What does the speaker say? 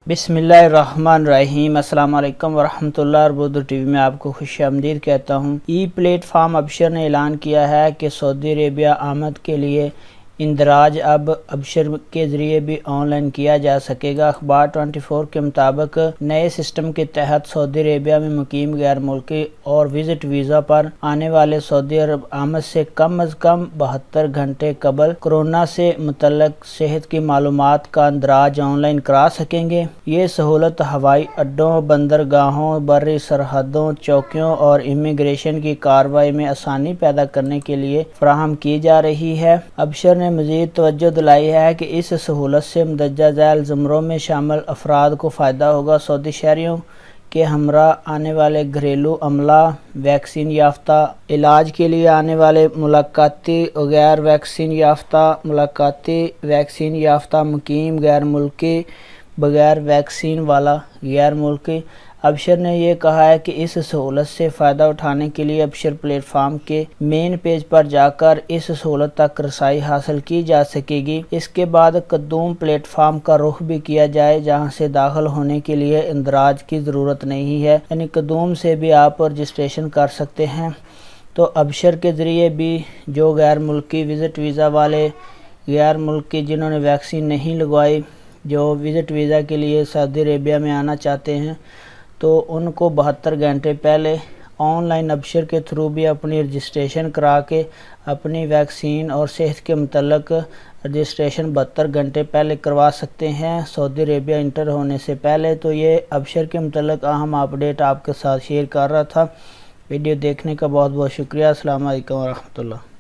بسم اللہ الرحمن الرحیم۔ السلام علیکم ورحمۃ اللہ۔ اردو ٹی وی میں آپ کو خوش آمدید کہتا ہوں۔ ای پلیٹ فارم ابشر نے اعلان کیا ہے کہ سعودی عربیہ آمد کے لیے اندراج اب ابشر کے ذریعے بھی آن لائن کیا جا سکے گا۔ اخبار 24 کے مطابق نئے سسٹم کے تحت سعودی عربیہ میں مقیم غیر ملکی اور وزٹ ویزا پر آنے والے سعودی عرب آمد سے کم از کم 72 گھنٹے قبل کورونا سے متعلق صحت کی معلومات کا اندراج آن لائن کرا سکیں گے۔ یہ سہولت ہوائی اڈوں، بندرگاہوں، بری سرحدوں، چوکیوں اور امیگریشن کی کارروائی میں آسانی پیدا کرنے کے لیے فراہم کی جا رہی ہے۔ ابشر نے مزید توجہ دلائی ہے کہ اس سہولت سے مندرجہ ذیل زمروں میں شامل افراد کو فائدہ ہوگا۔ سعودی شہریوں کے ہمراہ آنے والے گھریلو عملہ، ویکسین یافتہ، علاج کے لیے آنے والے ملاقاتی غیر ویکسین یافتہ، ملاقاتی ویکسین یافتہ مقیم غیر ملکی، بغیر ویکسین والا غیر ملکی۔ ابشر نے یہ کہا ہے کہ اس سہولت سے فائدہ اٹھانے کے لیے ابشر پلیٹ فارم کے مین پیج پر جا کر اس سہولت تک رسائی حاصل کی جا سکے گی۔ اس کے بعد قدوم پلیٹ فارم کا رخ بھی کیا جائے، جہاں سے داخل ہونے کے لیے اندراج کی ضرورت نہیں ہے، یعنی قدوم سے بھی آپ رجسٹریشن کر سکتے ہیں۔ تو ابشر کے ذریعے بھی جو غیر ملکی وزٹ ویزا والے، غیر ملکی جنہوں نے ویکسین نہیں لگوائی، جو وزٹ ویزا کے لیے سعودی عربیہ میں آنا چاہتے ہیں، تو ان کو 72 گھنٹے پہلے آن لائن ابشر کے تھرو بھی اپنی رجسٹریشن کرا کے اپنی ویکسین اور صحت کے متعلق رجسٹریشن 72 گھنٹے پہلے کروا سکتے ہیں، سعودی عربیہ انٹر ہونے سے پہلے۔ تو یہ ابشر کے متعلق اہم اپڈیٹ آپ کے ساتھ شیئر کر رہا تھا۔ ویڈیو دیکھنے کا بہت بہت شکریہ۔ السلام علیکم ورحمۃ اللہ۔